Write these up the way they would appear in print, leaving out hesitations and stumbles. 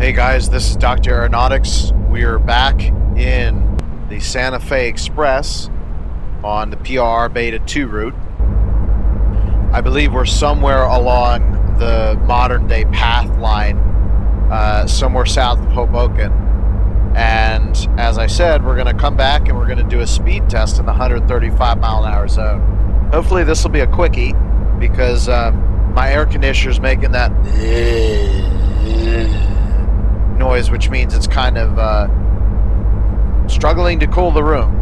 Hey guys, this is Dr. Aeronautics. We are back in the Santa Fe Express on the PRR Beta 2 route. I believe we're somewhere along the modern day path line, somewhere south of Hoboken. And as I said, we're going to come back and we're going to do a speed test in the 135 mile an hour zone. Hopefully this will be a quickie because my air conditioner is making that noise, which means it's kind of struggling to cool the room.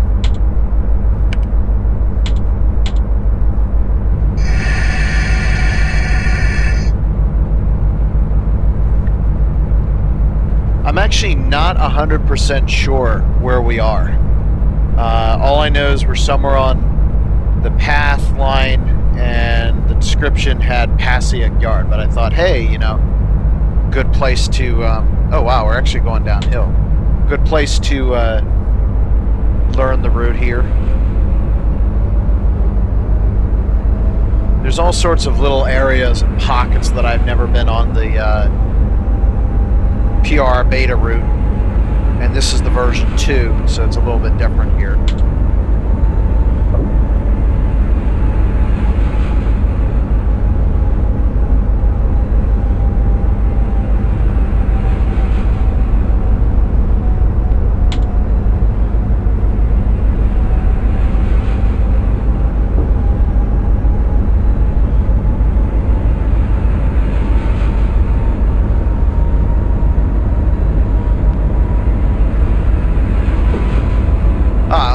I'm actually not 100% sure where we are. All I know is we're somewhere on the path line, and the description had Passaic Yard, but I thought, hey, you know, good place to oh wow, we're actually going downhill. Good place to learn the route here. There's all sorts of little areas and pockets that I've never been on the PRR Beta route, and this is the version 2, so it's a little bit different here.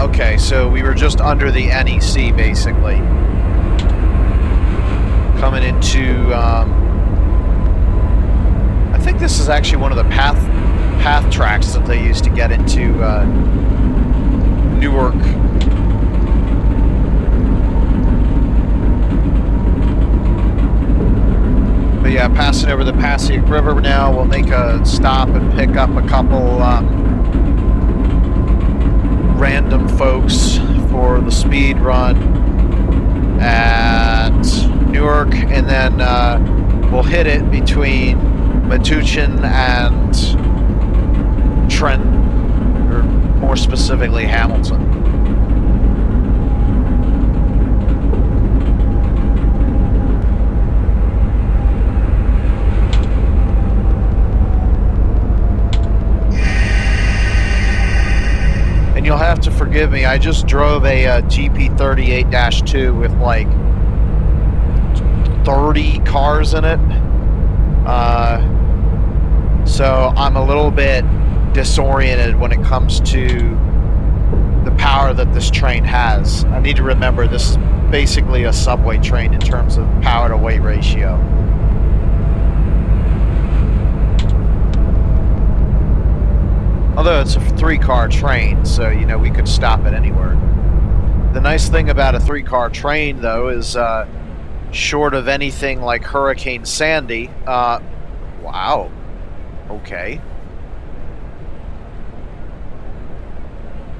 Okay, so we were just under the NEC, basically. Coming into, I think this is actually one of the path tracks that they used to get into Newark. But yeah, passing over the Passaic River now, we'll make a stop and pick up a couple random folks for the speed run at Newark, and then we'll hit it between Metuchen and Trent, or more specifically Hamilton. You'll have to forgive me, I just drove a GP38-2 with like 30 cars in it. So I'm a little bit disoriented when it comes to the power that this train has. I need to remember this is basically a subway train in terms of power to weight ratio. Although it's a 3-car train, so, you know, we could stop it anywhere. The nice thing about a 3-car train, though, is short of anything like Hurricane Sandy, wow, okay.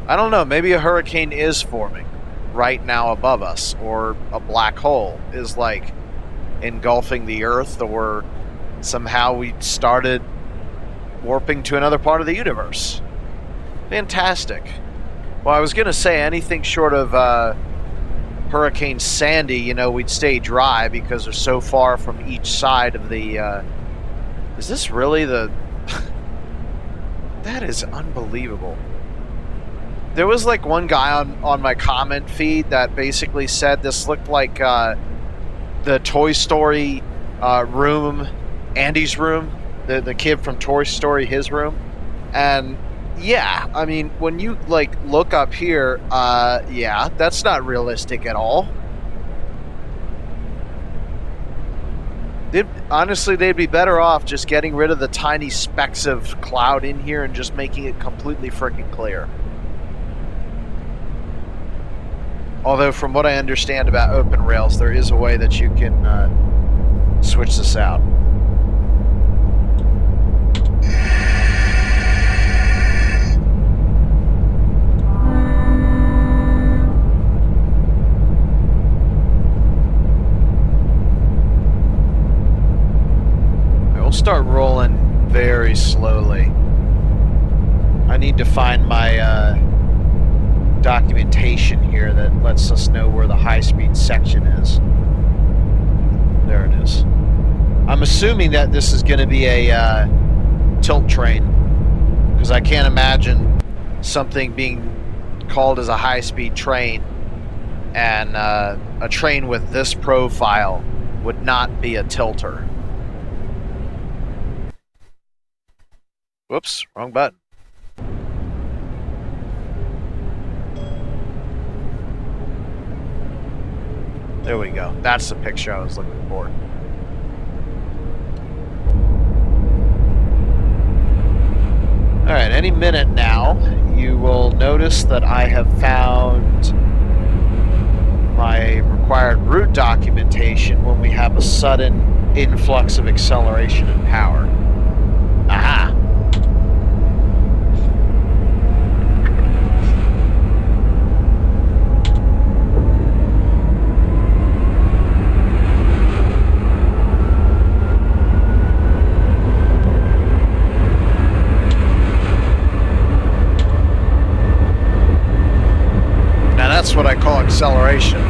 I don't know, maybe a hurricane is forming right now above us, or a black hole is, like, engulfing the Earth, or somehow we started warping to another part of the universe. Fantastic. Well, I was going to say anything short of Hurricane Sandy, you know, we'd stay dry because they're so far from each side of the... is this really the... That is unbelievable. There was like one guy on my comment feed that basically said this looked like the Toy Story room, Andy's room. The kid from Toy Story, his room. And yeah, I mean, when you like look up here, yeah, that's not realistic at all. Honestly, they'd be better off just getting rid of the tiny specks of cloud in here and just making it completely freaking clear. Although, from what I understand about OpenRails, there is a way that you can switch this out. We'll start rolling very slowly. I need to find my documentation here that lets us know where the high-speed section is. There it is. I'm assuming that this is going to be a tilt train, because I can't imagine something being called as a high-speed train and a train with this profile would not be a tilter. Whoops, wrong button. There we go. That's the picture I was looking for. Alright, any minute now, you will notice that I have found my required route documentation when we have a sudden influx of acceleration and power. Aha! That's what I call acceleration.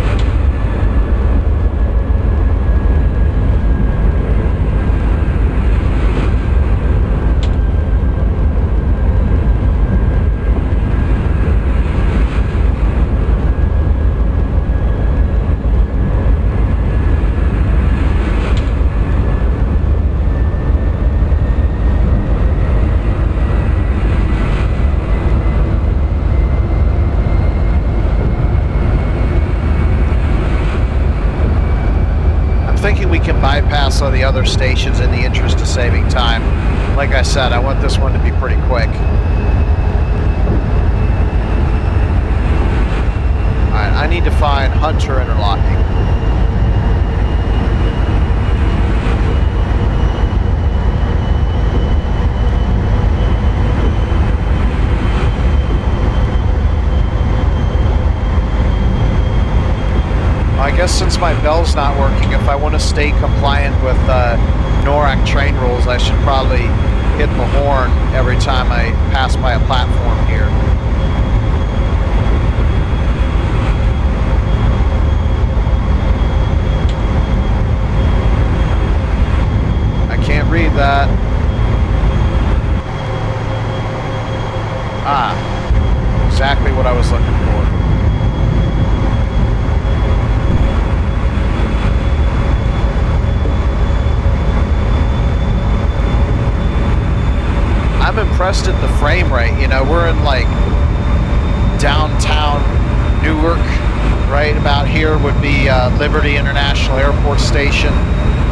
Bypass all the other stations in the interest of saving time. Like I said, I want this one to be pretty quick. Alright, I need to find Hunter interlocking. I guess since my bell's not working, if I want to stay compliant with NORAC train rules, I should probably hit the horn every time I pass by a platform here. I can't read that. Ah, exactly what I was looking for. I'm impressed at the frame rate. You know, we're in like downtown Newark. Right about here would be Liberty International Airport Station,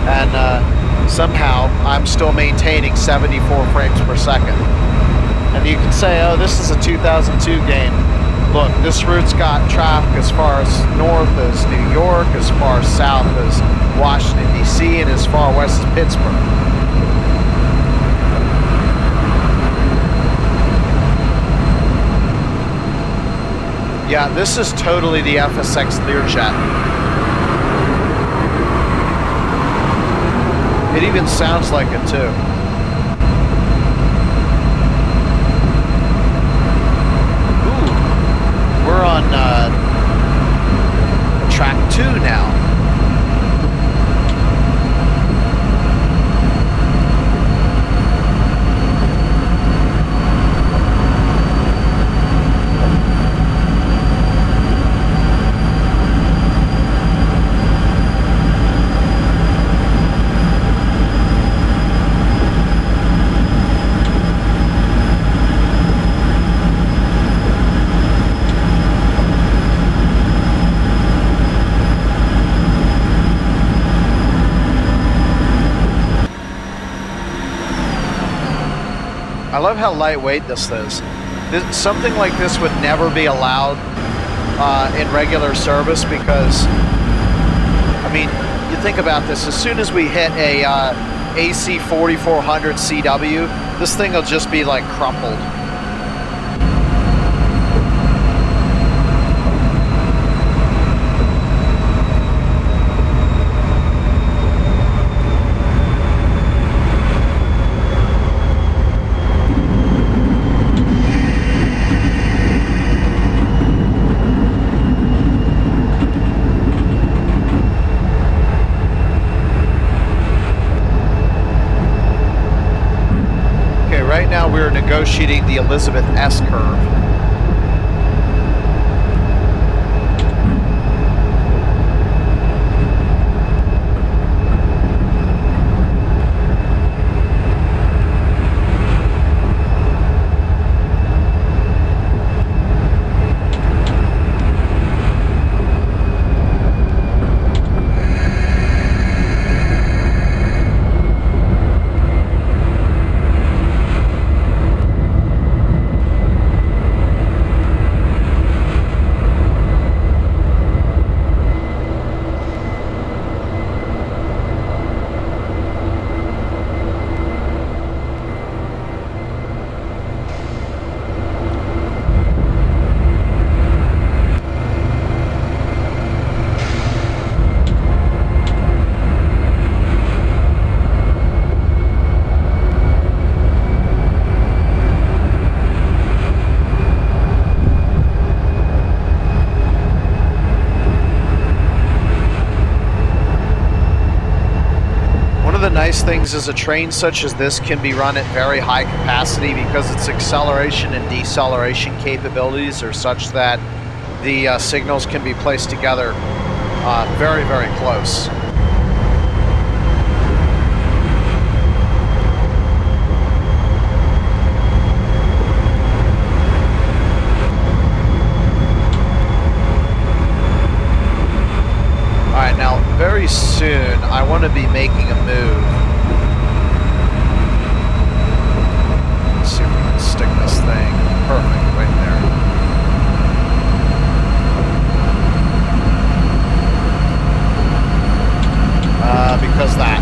and somehow I'm still maintaining 74 frames per second. And you can say, oh, this is a 2002 game. Look, this route's got traffic as far as north as New York, as far south as Washington, D.C., and as far west as Pittsburgh. Yeah, this is totally the FSX Learjet. It even sounds like it too. Ooh, we're on track 2 now. I love how lightweight this is. Something like this would never be allowed in regular service because, I mean, you think about this, as soon as we hit a AC 4400 CW, this thing will just be like crumpled. now we're negotiating the Elizabeth S curve. Things as a train such as this can be run at very high capacity because its acceleration and deceleration capabilities are such that the signals can be placed together very, very close. All right, now very soon I want to be making a move. Stick this thing perfect right there. Because that.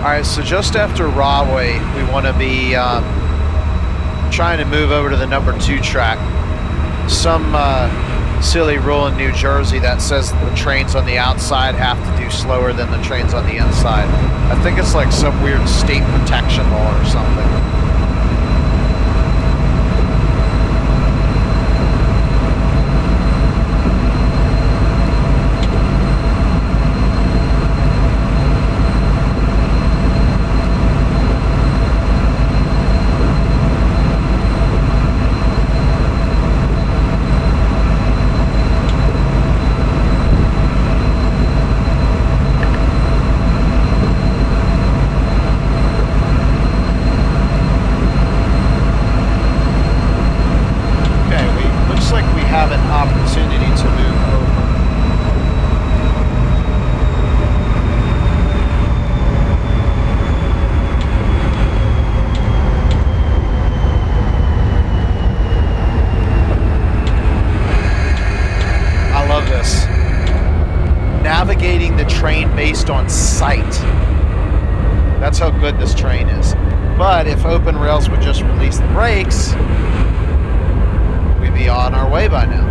Alright, so just after Rahway, we want to be trying to move over to the number 2 track. Some silly rule in New Jersey that says the trains on the outside have to do slower than the trains on the inside. I think it's like some weird state protection law or something. Navigating the train based on sight. That's how good this train is. But if OpenRails would just release the brakes, we'd be on our way by now.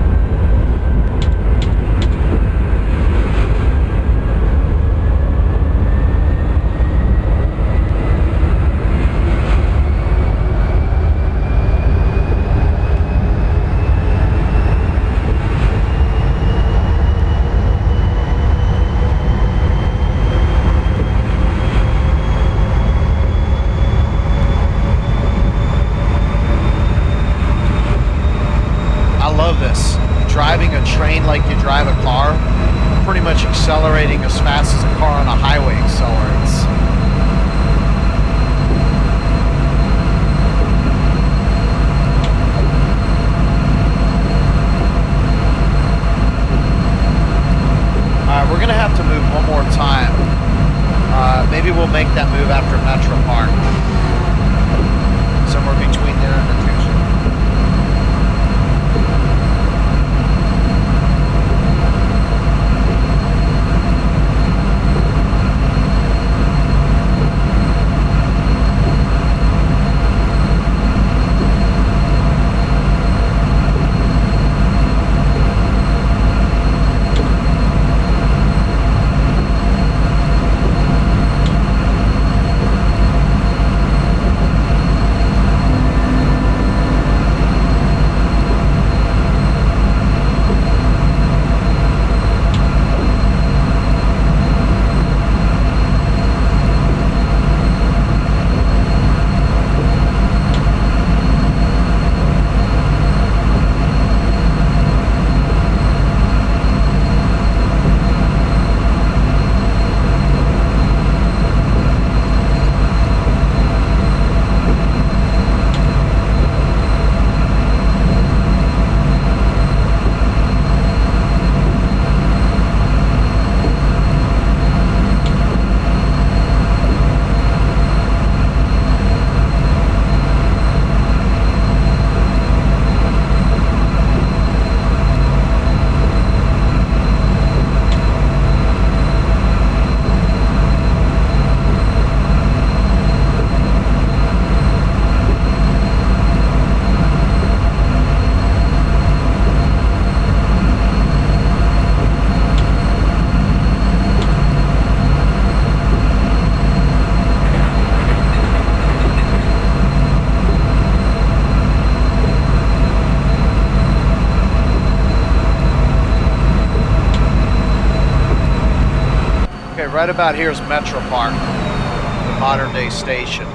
Driving a train like you drive a car, pretty much accelerating as fast as a car on a highway accelerates. We're going to have to move one more time. Maybe we'll make that move after Metro Park. right about here is Metro Park, the modern day station.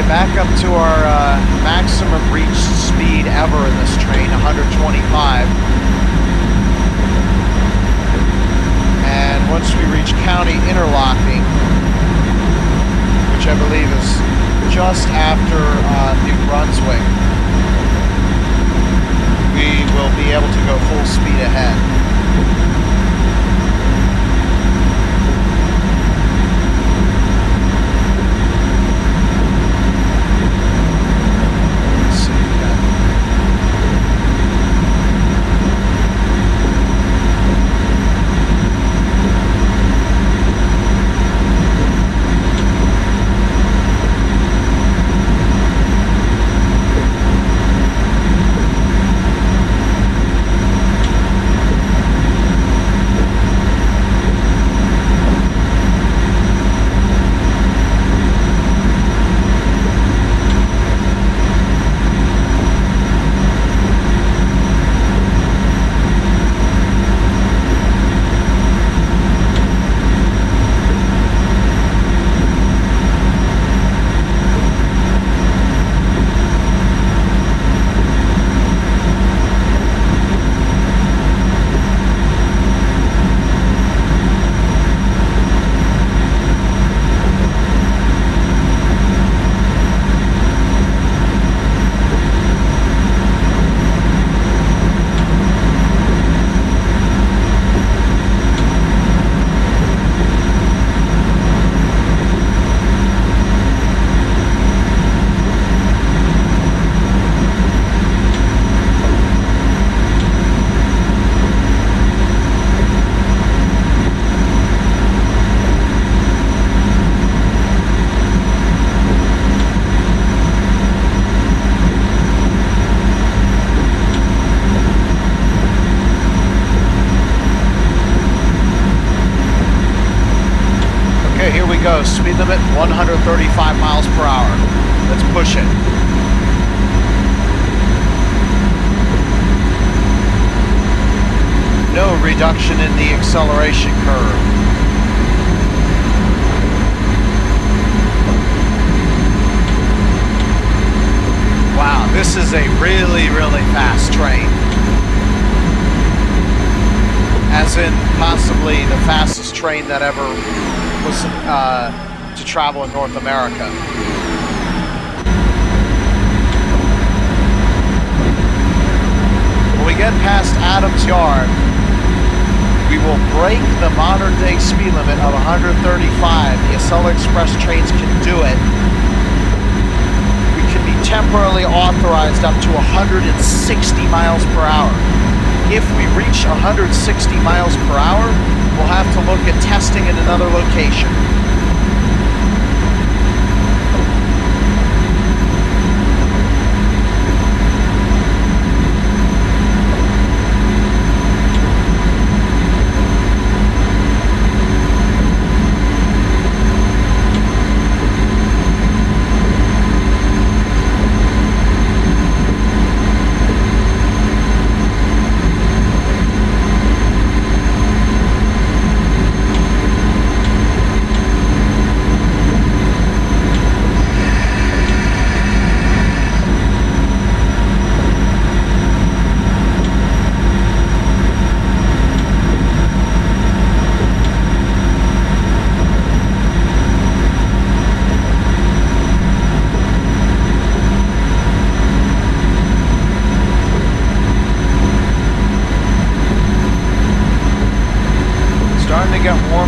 back up to our maximum reached speed ever in this train, 125. And once we reach county interlocking, which I believe is just after New Brunswick, we will be able to go full speed ahead. speed limit, 135 miles per hour. Let's push it. No reduction in the acceleration curve. Wow, this is a really, really fast train. As in possibly the fastest train that ever was to travel in North America. When we get past Adams Yard, we will break the modern day speed limit of 135. The Acela Express trains can do it. We can be temporarily authorized up to 160 miles per hour. If we reach 160 miles per hour, we'll have to look at testing in another location.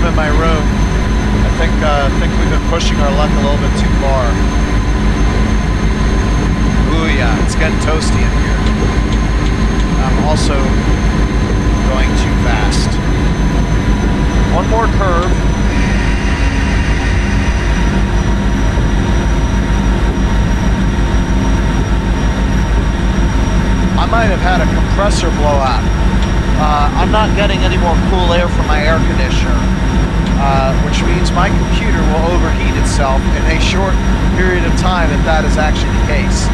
In my room. I think we've been pushing our luck a little bit too far. Ooh yeah, it's getting toasty in here. I'm also going too fast. One more curve. I might have had a compressor blow out. I'm not getting any more cool air from my air conditioner, which means my computer will overheat itself in a short period of time if that is actually the case.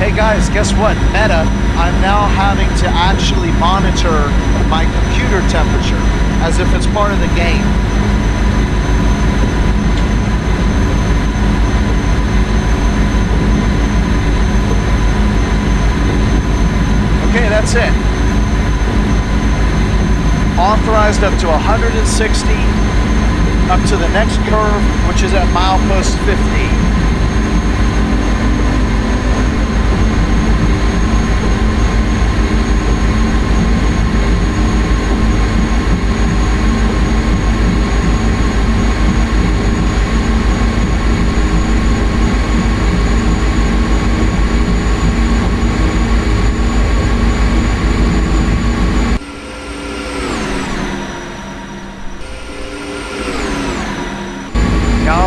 Hey guys, guess what? Meta, I'm now having to actually monitor my computer temperature as if it's part of the game. Okay, that's it. Authorized up to 160, up to the next curve, which is at milepost 50.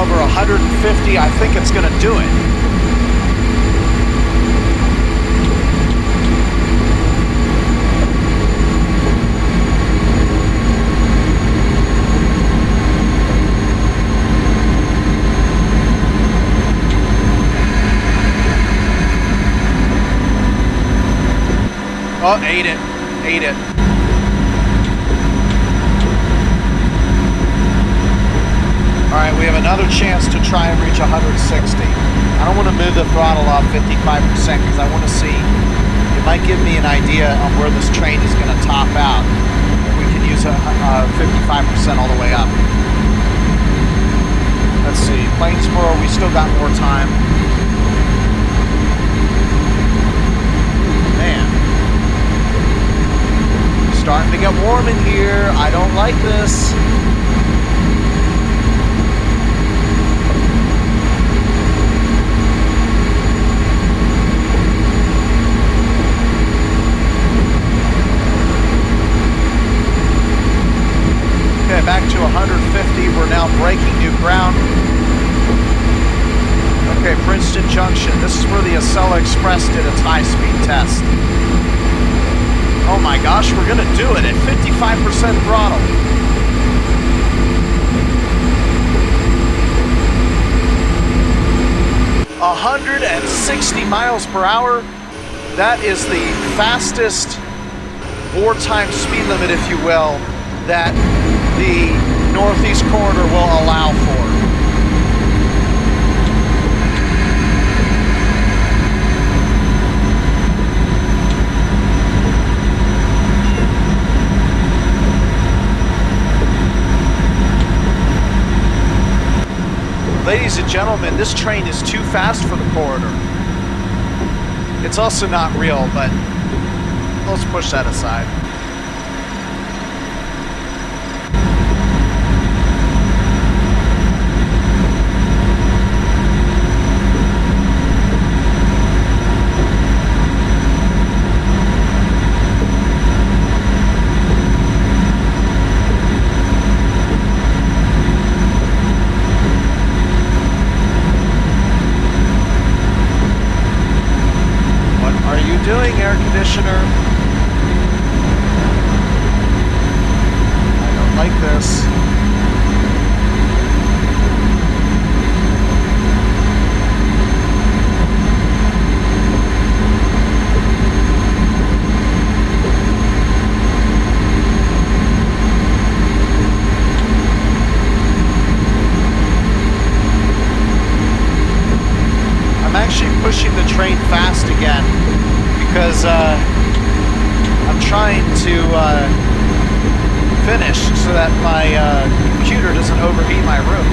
Over 150, I think it's going to do it. Oh, ate it. Ate it. All right, we have another chance to try and reach 160. I don't want to move the throttle off 55% because I want to see. It might give me an idea on where this train is going to top out. If we can use 55% all the way up. Let's see, Plainsboro, we still got more time. Man. Starting to get warm in here. I don't like this. Okay, back to 150. We're now breaking new ground. Okay, Princeton Junction. This is where the Acela Express did its high-speed test. Oh my gosh, we're gonna do it at 55% throttle. 160 miles per hour. That is the fastest wartime speed limit, if you will, that the Northeast Corridor will allow for. Ladies and gentlemen, this train is too fast for the corridor. It's also not real, but let's push that aside. Doing, air conditioner? I don't like this. I'm actually pushing the train fast again, because I'm trying to finish so that my computer doesn't overheat my room.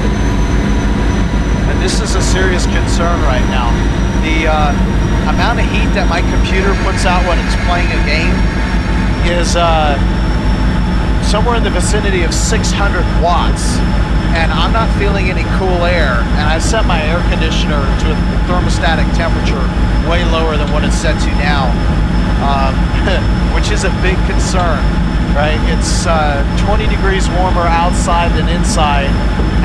And this is a serious concern right now. The amount of heat that my computer puts out when it's playing a game is somewhere in the vicinity of 600 watts. And I'm not feeling any cool air, and I set my air conditioner to a thermostatic temperature way lower than what it's set to now, which is a big concern, right? It's 20 degrees warmer outside than inside,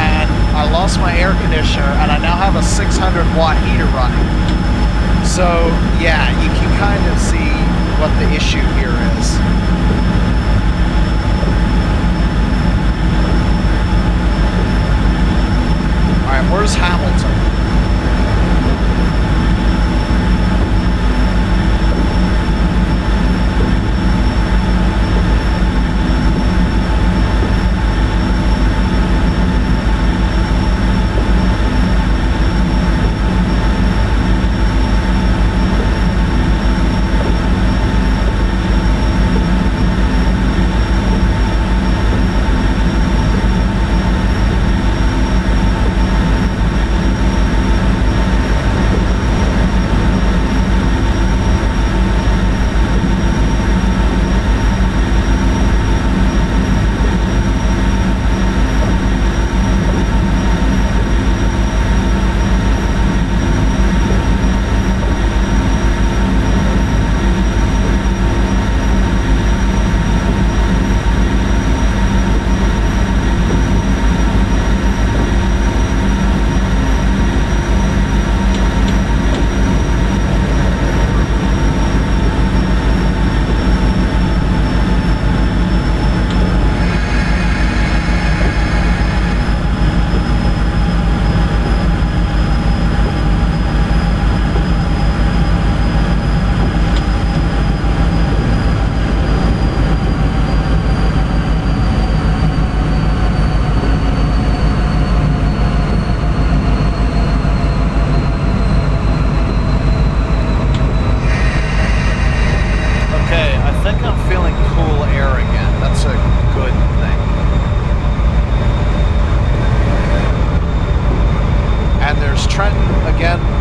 and I lost my air conditioner, and I now have a 600 watt heater running. So yeah, you can kind of see what the issue here is. Alright, where's Hamilton?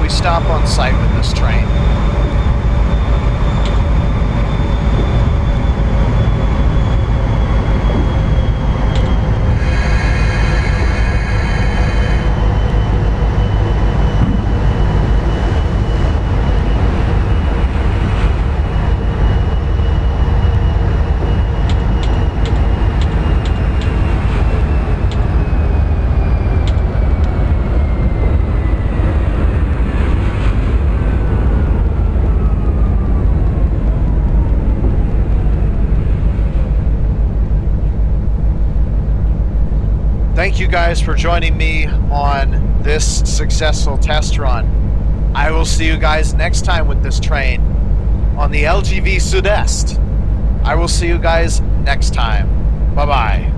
Stop on site with this train. Thank you guys for joining me on this successful test run. I will see you guys next time with this train on the LGV Sud-Est. I will see you guys next time. Bye-bye.